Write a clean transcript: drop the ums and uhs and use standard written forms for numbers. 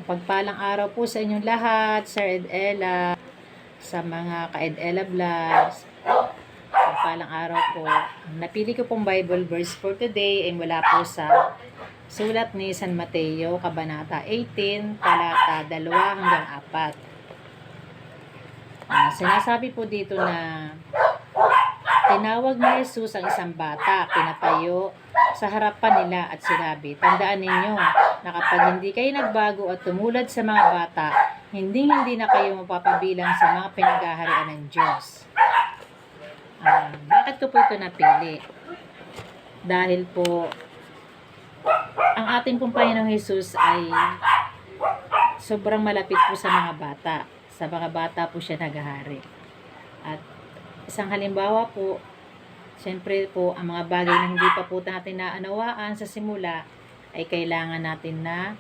Pagpalang araw po sa inyong lahat, Sir Ed Ella, sa mga ka-Ed Ella Vlogs. Pagpalang araw po. Ang napili ko pong Bible verse for today ay mula po sa sulat ni San Mateo, Kabanata 18, talata 2 hanggang 4. Sinasabi po dito na tinawag ni Jesus ang isang bata, pinatayo sa harapan nila at sinabi, "Tandaan ninyo na kapag hindi kayo nagbago at tumulad sa mga bata, hindi na kayo mapapabilang sa mga pinaghaharian ng Diyos." Bakit ko po ito napili? Dahil po, ang ating pong Panginoong Jesus ay sobrang malapit po sa mga bata. Sa mga bata po siya naghahari. At isang halimbawa po, siyempre po, ang mga bagay na hindi pa po natin naunawaan sa simula, ay kailangan natin na